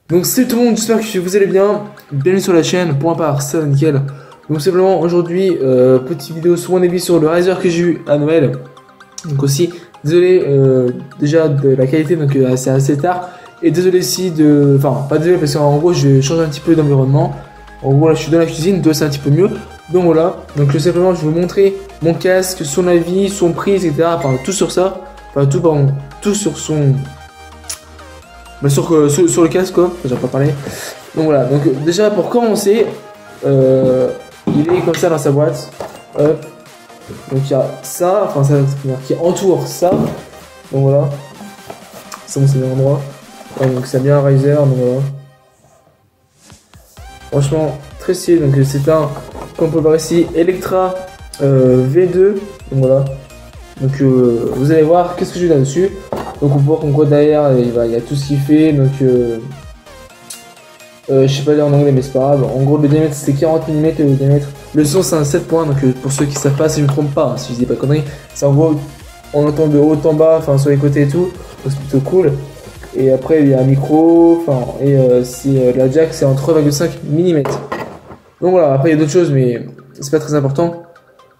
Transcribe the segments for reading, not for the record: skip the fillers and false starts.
Donc salut tout le monde, j'espère que vous allez bien. Bienvenue sur la chaîne, point part, ça va nickel. Donc simplement aujourd'hui, petite vidéo sur mon avis sur le Razer que j'ai eu à Noël. Donc aussi, désolé déjà de la qualité, donc c'est assez tard. Et désolé aussi de... Enfin, pas désolé parce qu'en gros je change un petit peu d'environnement. En gros là je suis dans la cuisine, donc c'est un petit peu mieux. Donc voilà, donc simplement je vais vous montrer mon casque, son avis, son prix, etc. Enfin tout sur ça. Enfin tout, pardon, tout sur son... Bah, sur le casque quoi, j'ai pas parlé. Donc voilà, donc déjà pour commencer, il est comme ça dans sa boîte. Hop. Donc il y a ça, enfin ça qui entoure ça. Donc voilà. Ça bon, c'est bien endroit. Ouais, donc c'est bien un Razer, donc voilà. Franchement très stylé, donc c'est un, comme on peut voir ici, Electra V2. Donc voilà. Donc vous allez voir qu'est-ce que j'ai là-dessus. Donc on peut voir qu'en gros derrière il y a tout ce qu'il fait. Donc je sais pas dire en anglais mais c'est pas grave. En gros le diamètre c'est 40 mm le diamètre. Le son c'est un 7 points, donc pour ceux qui savent pas, si je me trompe pas, hein, si je dis pas de conneries, c'est en gros on entend de haut en bas, enfin sur les côtés et tout. Donc c'est plutôt cool. Et après il y a un micro, enfin la jack c'est en 3,5 mm. Donc voilà, après il y a d'autres choses mais c'est pas très important.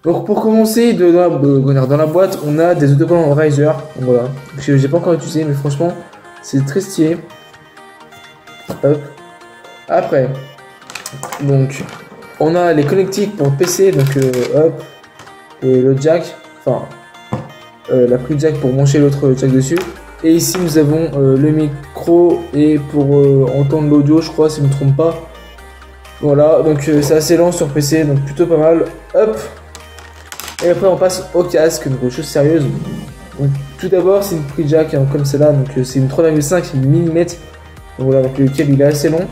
Donc pour commencer, dans la boîte, on a des autocollants Razer. Donc voilà, j'ai pas encore utilisé, mais franchement, c'est très stylé. Hop. Après, donc, on a les connectiques pour PC, donc hop, le jack, enfin, la prise jack pour brancher l'autre jack dessus. Et ici, nous avons le micro et pour entendre l'audio, je crois, si je ne me trompe pas. Voilà, donc c'est assez lent sur PC, donc plutôt pas mal. Hop. Et après on passe au casque, donc aux choses sérieuses. Donc tout d'abord c'est une prise jack hein, comme celle-là, donc c'est une 3,5 mm. Donc voilà, donc le câble il est assez long.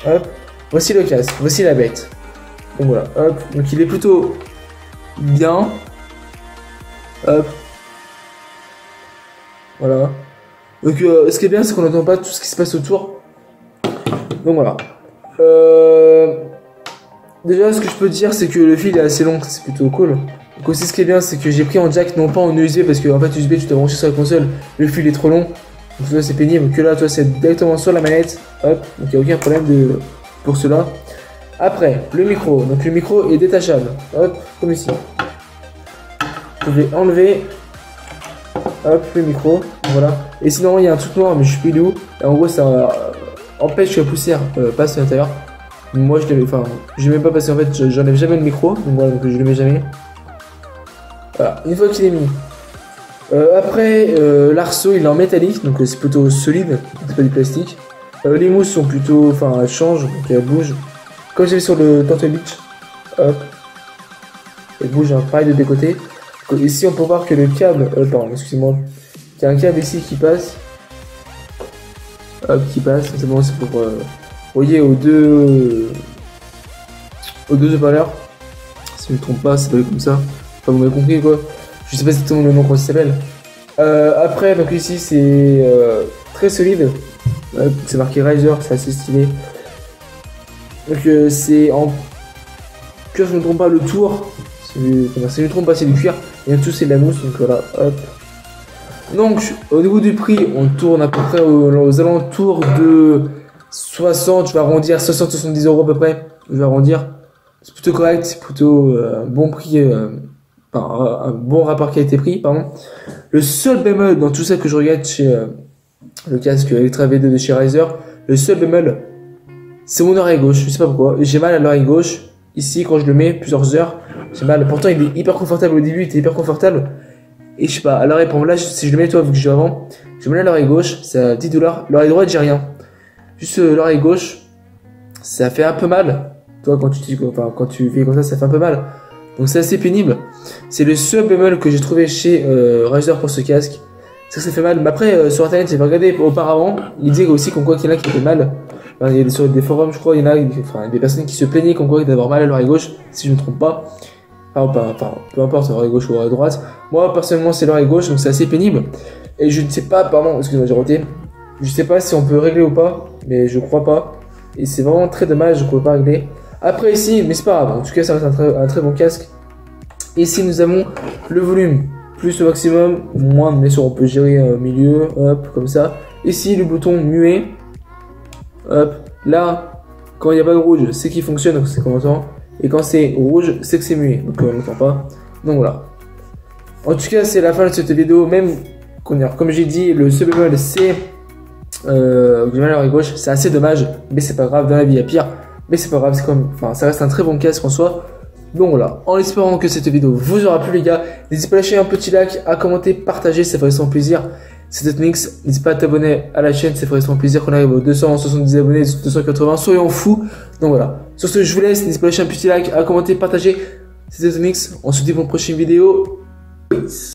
Hop, voici le casque, voici la bête. Donc voilà, hop, donc il est plutôt bien. Hop. Voilà. Donc ce qui est bien c'est qu'on n'entend pas tout ce qui se passe autour. Donc voilà. Déjà, ce que je peux dire, c'est que le fil est assez long, c'est plutôt cool. Donc aussi, ce qui est bien, c'est que j'ai pris en jack, non pas en USB, parce que en fait, USB, tu dois brancher sur la console, le fil est trop long. Donc là, c'est pénible. Que là, toi, c'est directement sur la manette. Hop, donc il n'y a aucun problème pour cela. Après, le micro. Donc le micro est détachable. Hop, comme ici. Vous pouvez enlever, hop, le micro. Voilà. Et sinon, il y a un truc noir, mais je sais plus d'où. Et en gros, ça empêche que la poussière passe à l'intérieur. Moi je l'ai, enfin, je même pas parce qu'en fait j'enlève jamais le micro, donc voilà, donc je le mets jamais. Voilà, une fois qu'il est mis. Après, l'arceau il est en métallique, donc c'est plutôt solide, c'est pas du plastique. Les mousses sont plutôt, enfin, elles changent, donc elles bougent. Comme j'ai vu sur le Turtle Beach, hop, elles bougent, hein, pareil de des côtés. Donc, ici on peut voir que le câble, pardon, excusez-moi, qu'il y a un câble ici qui passe. Hop, qui passe, c'est bon, c'est pour. Voyez aux deux haut-parleurs, si je ne me trompe pas, c'est pas comme ça. Enfin, vous m'avez compris quoi. Je sais pas exactement le nom comment ça s'appelle. Après, donc ici c'est très solide. C'est marqué Razer, c'est assez stylé. Donc c'est en cuir, si je ne me trompe pas, le tour. Si je ne me trompe pas, c'est du cuir. Et en dessous c'est de la mousse, donc voilà, hop. Donc au niveau du prix, on tourne à peu près aux alentours de 60, je vais arrondir, 60-70 € à peu près, je vais arrondir. C'est plutôt correct, c'est plutôt un bon prix, un bon rapport qualité-prix, pardon. Le seul bémol dans tout ça que je regarde chez le casque Electra V2 de chez Razer, le seul bémol, c'est mon oreille gauche, je sais pas pourquoi. J'ai mal à l'oreille gauche, ici quand je le mets plusieurs heures, j'ai mal. Pourtant il est hyper confortable au début, il était hyper confortable. Et je sais pas, à l'oreille, pour là, si je le mets toi, vu que j'ai avant, je mets à l'oreille gauche, ça a 10 $. L'oreille droite, j'ai rien. Juste l'oreille gauche, ça fait un peu mal. Toi, quand tu fais comme ça fait un peu mal. Donc c'est assez pénible. C'est le seul bémol que j'ai trouvé chez Razer pour ce casque. C'est que ça fait mal. Mais après, sur internet, j'ai regardé auparavant, il disait aussi qu'on quoi qu'il y en a qui fait mal. Enfin, il y a sur des forums, je crois, il y en a des personnes qui se plaignaient qu'on quoi d'avoir mal à l'oreille gauche, si je ne me trompe pas. Enfin, peu importe, l'oreille gauche ou l'oreille droite. Moi, personnellement, c'est l'oreille gauche, donc c'est assez pénible. Et je ne sais pas, pardon, excusez-moi, j'ai roté. Je sais pas si on peut régler ou pas, mais je crois pas. Et c'est vraiment très dommage, je ne pouvais pas régler. Après ici, mais c'est pas grave, en tout cas ça reste un très bon casque. Ici nous avons le volume, plus au maximum, moins, bien sûr on peut gérer au milieu, hop, comme ça. Ici le bouton muet, Hop, là, quand il n'y a pas de rouge, c'est qu'il fonctionne, donc c'est qu'on entend. Et quand c'est rouge, c'est que c'est muet, donc on n'entend pas. Donc voilà. En tout cas, c'est la fin de cette vidéo. Même, comme j'ai dit, le sub bémol, c'est du mal à l'oreille gauche. C'est assez dommage, mais c'est pas grave. Dans la vie, il y a pire. Mais c'est pas grave, c'est comme, enfin, ça reste un très bon casque en soi. Donc voilà, en espérant que cette vidéo vous aura plu les gars, n'hésitez pas à lâcher un petit like, à commenter, partager, ça ferait son plaisir. C'était Mix, n'hésitez pas à t'abonner à la chaîne, ça ferait son plaisir qu'on arrive aux 270 abonnés, 280, soyons fous. Donc voilà, sur ce je vous laisse, n'hésitez pas à lâcher un petit like, à commenter, partager. C'était Mix, on se dit pour une prochaine vidéo. Peace.